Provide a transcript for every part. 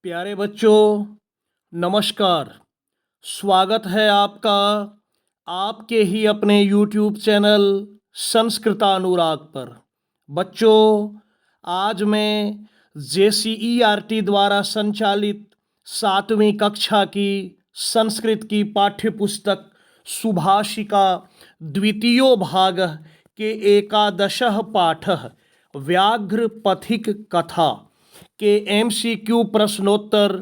प्यारे बच्चों, नमस्कार। स्वागत है आपका आपके ही अपने YouTube चैनल संस्कृतानुराग पर। बच्चों, आज मैं JCERT द्वारा संचालित 7वीं कक्षा की संस्कृत की पाठ्य पुस्तक सुभाषिका द्वितीयो भाग के एकादशः पाठः व्याघ्र पथिक कथा के MCQ प्रश्नोत्तर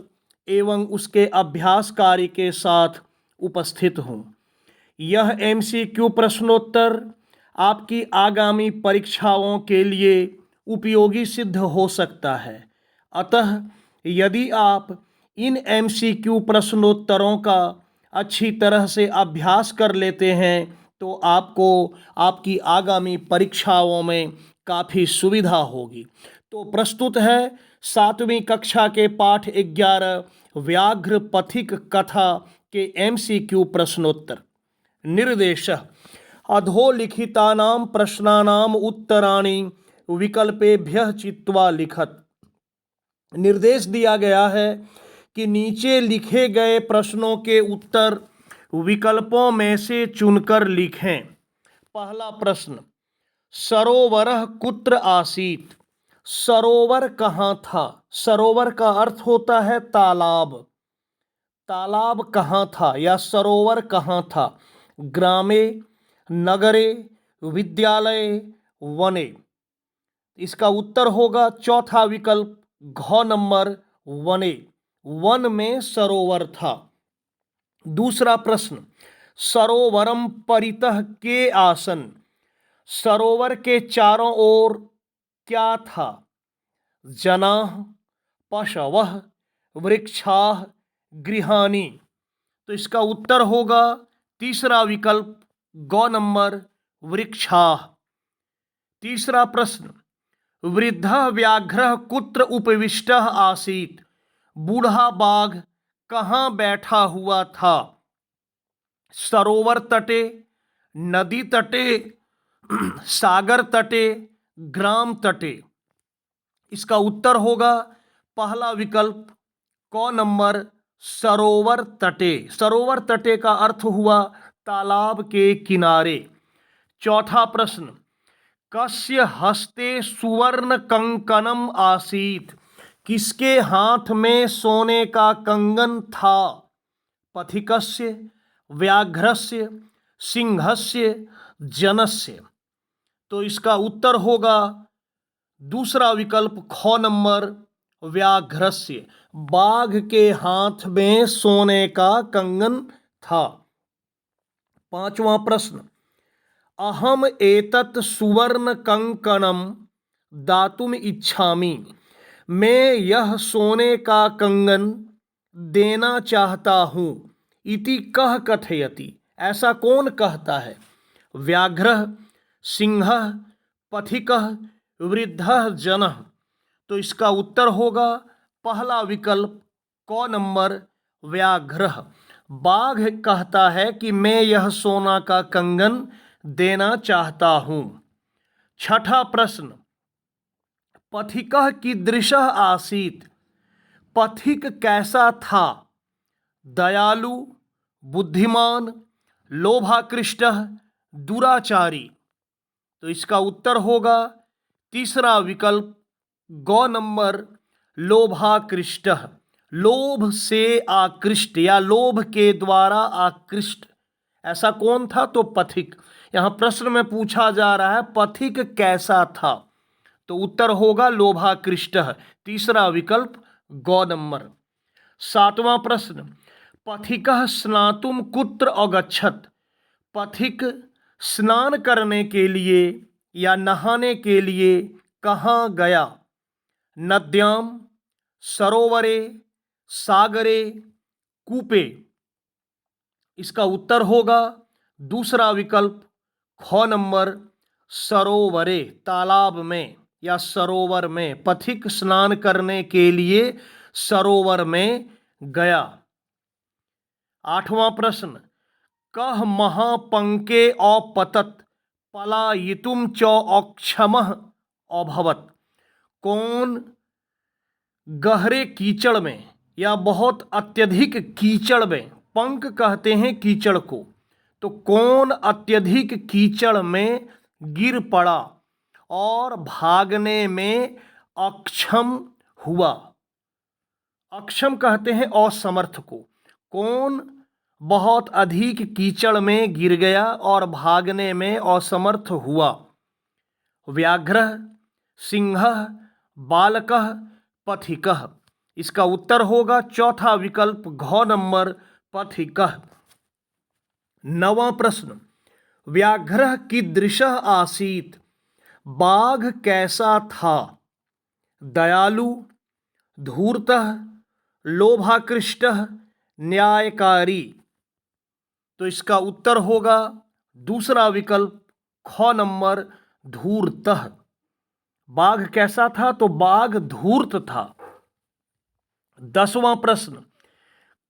एवं उसके अभ्यास कार्य के साथ उपस्थित हूँ। यह MCQ प्रश्नोत्तर आपकी आगामी परीक्षाओं के लिए उपयोगी सिद्ध हो सकता है। अतः यदि आप इन MCQ प्रश्नोत्तरों का अच्छी तरह से अभ्यास कर लेते हैं तो आपको आपकी आगामी परीक्षाओं में काफ़ी सुविधा होगी। तो प्रस्तुत है 7वीं कक्षा के पाठ 11 व्याघ्र पथिक कथा के MCQ प्रश्नोत्तर। निर्देशः अधोलिखितानां प्रश्नानाम् उत्तराणि विकल्पेभ्यः चित्वा लिखत। निर्देश दिया गया है कि नीचे लिखे गए प्रश्नों के उत्तर विकल्पों में से चुनकर लिखें। पहला प्रश्न, सरोवरः कुत्र आसीत्? सरोवर कहाँ था? सरोवर का अर्थ होता है तालाब। तालाब कहाँ था या सरोवर कहाँ था? ग्रामे, नगरे, विद्यालय, वने। इसका उत्तर होगा चौथा विकल्प घ नंबर वने। वन में सरोवर था। दूसरा प्रश्न, सरोवरम परितः के आसन? सरोवर के चारों ओर क्या था? जनाः, पशवः, वृक्षाः, गृहाणि। तो इसका उत्तर होगा तीसरा विकल्प ग नंबर वृक्षाः। तीसरा प्रश्न, वृद्धः व्याघ्रः कुत्र उपविष्टः आसीत्? बूढ़ा बाघ कहाँ बैठा हुआ था? सरोवर तटे, नदी तटे, सागर तटे, ग्राम तटे। इसका उत्तर होगा पहला विकल्प क नंबर सरोवर तटे। सरोवर तटे का अर्थ हुआ तालाब के किनारे। चौथा प्रश्न, कस्य हस्ते सुवर्ण कंकणम आसीत्? किसके हाथ में सोने का कंगन था? पथिकस्य, व्याघ्रस्य, सिंहस्य, जनस्य। तो इसका उत्तर होगा दूसरा विकल्प ख नंबर व्याघ्रस्य। बाघ के हाथ में सोने का कंगन था। पांचवा प्रश्न, अहम एतत् सुवर्ण कंकणम दातुम इच्छामि। मैं यह सोने का कंगन देना चाहता हूँ। इति कह कथयति। ऐसा कौन कहता है? व्याघ्रः, सिंहः, पथिकः, वृद्धः, जनः। तो इसका उत्तर होगा पहला विकल्प क नंबर व्याघ्रः। बाघ कहता है कि मैं यह सोना का कंगन देना चाहता हूँ। छठा प्रश्न, पथिकः कीदृशः आसीत्? पथिक कैसा था? दयालु, बुद्धिमान, लोभाकृष्टः, दुराचारी। तो इसका उत्तर होगा तीसरा विकल्प ग नंबर लोभाकृष्टः। लोभ से आकृष्ट या लोभ के द्वारा आकृष्ट। ऐसा कौन था? तो पथिक। यहाँ प्रश्न में पूछा जा रहा है पथिक कैसा था, तो उत्तर होगा लोभाकृष्टः। तीसरा विकल्प ग नंबर। सातवां प्रश्न, पथिकः स्नातुम कुत्र अगच्छत्? पथिक स्नान करने के लिए या नहाने के लिए कहाँ गया? नद्याम, सरोवरे, सागरे, कूपे। इसका उत्तर होगा दूसरा विकल्प ख नंबर सरोवरे। तालाब में या सरोवर में। पथिक स्नान करने के लिए सरोवर में गया। आठवां प्रश्न, कः महापंके अपतत् पलायितुं च अक्षमः अभवत्? कौन गहरे कीचड़ में या बहुत अत्यधिक कीचड़ में, पंक कहते हैं कीचड़ को, तो कौन अत्यधिक कीचड़ में गिर पड़ा और भागने में अक्षम हुआ। अक्षम कहते हैं असमर्थ को। कौन बहुत अधिक कीचड़ में गिर गया और भागने में असमर्थ हुआ? व्याघ्रः, सिंहः, बालकः, पथिकः। इसका उत्तर होगा चौथा विकल्प घ नंबर पथिकः। 9वां प्रश्न, व्याघ्रः कीदृशः आसीत्? बाघ कैसा था? दयालु, धूर्तः, लोभाकृष्टः, न्यायकारी। तो इसका उत्तर होगा दूसरा विकल्प ख नंबर धूर्तः। बाघ कैसा था? तो बाघ धूर्त था। 10वां प्रश्न,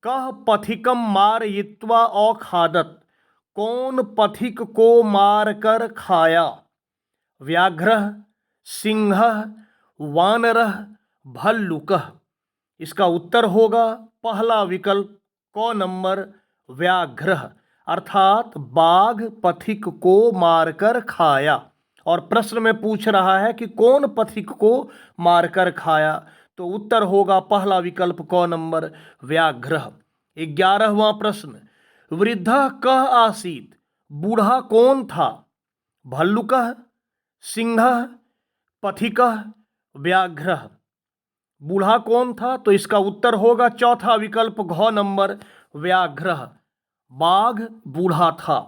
कः पथिकम मारयित्वा औखादत? कौन पथिक को मारकर खाया? व्याघ्रः, सिंहः, वानरः, भल्लुकः। इसका उत्तर होगा पहला विकल्प क नंबर व्याघ्रः, अर्थात बाघ पथिक को मारकर खाया। और प्रश्न में पूछ रहा है कि कौन पथिक को मारकर खाया, तो उत्तर होगा पहला विकल्प क नंबर व्याघ्रः। 11वां प्रश्न, वृद्धः कः आसीत्? बूढ़ा कौन था? भल्लुकः, सिंहः, पथिकः, व्याघ्रः। बूढ़ा कौन था? तो इसका उत्तर होगा चौथा विकल्प घ नंबर व्याघ्रः। बाघ बूढ़ा था।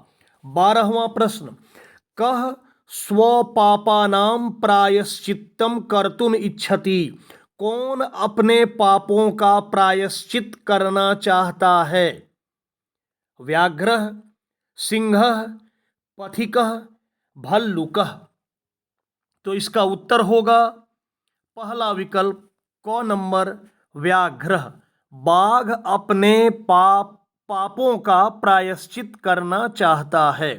12वां प्रश्न, कः स्वपापानां प्रायश्चित्तं कर्तुम इच्छति? कौन अपने पापों का प्रायश्चित करना चाहता है? व्याघ्रः, सिंहः, पथिकः, भल्लुकः। तो इसका उत्तर होगा पहला विकल्प क नंबर व्याघ्रः। बाघ अपने पापों का प्रायश्चित करना चाहता है।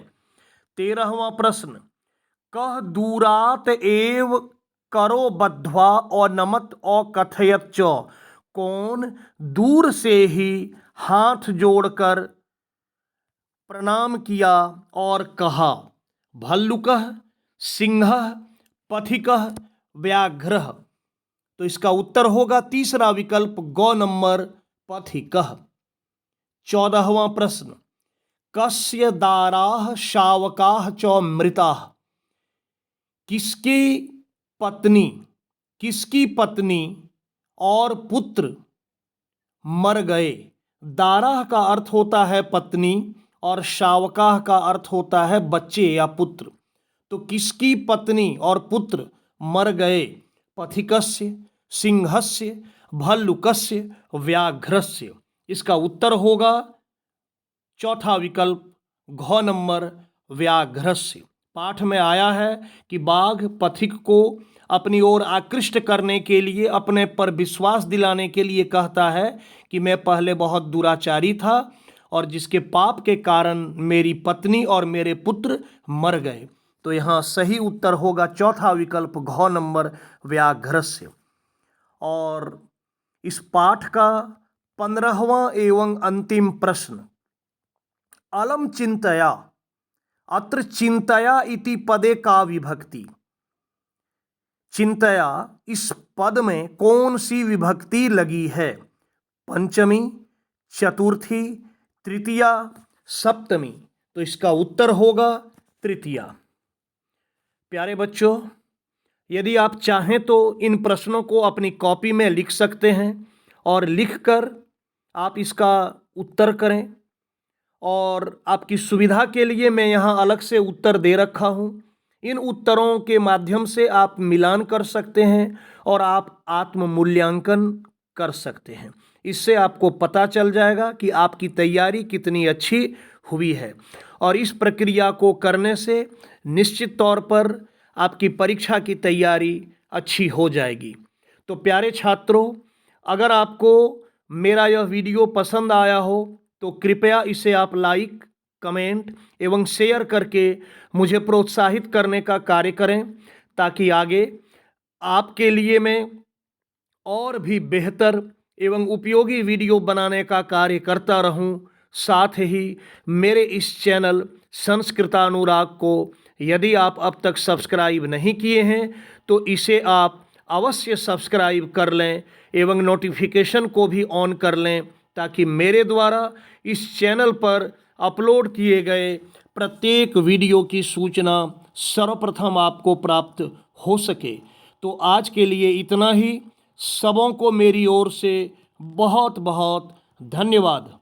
13वां प्रश्न, कः दूरात एव करो बद्ध्वा अनमत अकथयत च? कौन दूर से ही हाथ जोड़कर प्रणाम किया और कहा? भल्लुकः, सिंहः, पथिकः, व्याघ्रः। तो इसका उत्तर होगा तीसरा विकल्प ग नंबर पथिकः। 14वां प्रश्न, कस्य दाराः शावकाः च मृताः? किसकी पत्नी और पुत्र मर गए? दाराह का अर्थ होता है पत्नी और शावकाह का अर्थ होता है बच्चे या पुत्र। तो किसकी पत्नी और पुत्र मर गए? पथिकस्य, सिंहस्य, भल्लुकस्य, व्याघ्रस्य। इसका उत्तर होगा चौथा विकल्प घ नंबर व्याघ्रस्य। पाठ में आया है कि बाघ पथिक को अपनी ओर आकृष्ट करने के लिए, अपने पर विश्वास दिलाने के लिए कहता है कि मैं पहले बहुत दुराचारी था और जिसके पाप के कारण मेरी पत्नी और मेरे पुत्र मर गए। तो यहाँ सही उत्तर होगा चौथा विकल्प घ नंबर व्याघ्रस्य। और इस पाठ का 15वां एवं अंतिम प्रश्न, अलम चिंतया, अत्र चिंतया इति पदे का विभक्ति? चिंतया इस पद में कौन सी विभक्ति लगी है? पंचमी, चतुर्थी, तृतीया, सप्तमी। तो इसका उत्तर होगा तृतीया। प्यारे बच्चों, यदि आप चाहें तो इन प्रश्नों को अपनी कॉपी में लिख सकते हैं और लिखकर आप इसका उत्तर करें। और आपकी सुविधा के लिए मैं यहाँ अलग से उत्तर दे रखा हूँ। इन उत्तरों के माध्यम से आप मिलान कर सकते हैं और आप आत्म मूल्यांकन कर सकते हैं। इससे आपको पता चल जाएगा कि आपकी तैयारी कितनी अच्छी हुई है। और इस प्रक्रिया को करने से निश्चित तौर पर आपकी परीक्षा की तैयारी अच्छी हो जाएगी। तो प्यारे छात्रों, अगर आपको मेरा यह वीडियो पसंद आया हो तो कृपया इसे आप लाइक, कमेंट एवं शेयर करके मुझे प्रोत्साहित करने का कार्य करें, ताकि आगे आपके लिए मैं और भी बेहतर एवं उपयोगी वीडियो बनाने का कार्य करता रहूं। साथ ही मेरे इस चैनल संस्कृतानुराग को यदि आप अब तक सब्सक्राइब नहीं किए हैं तो इसे आप अवश्य सब्सक्राइब कर लें एवं नोटिफिकेशन को भी ऑन कर लें, ताकि मेरे द्वारा इस चैनल पर अपलोड किए गए प्रत्येक वीडियो की सूचना सर्वप्रथम आपको प्राप्त हो सके। तो आज के लिए इतना ही। सबों को मेरी ओर से बहुत बहुत धन्यवाद।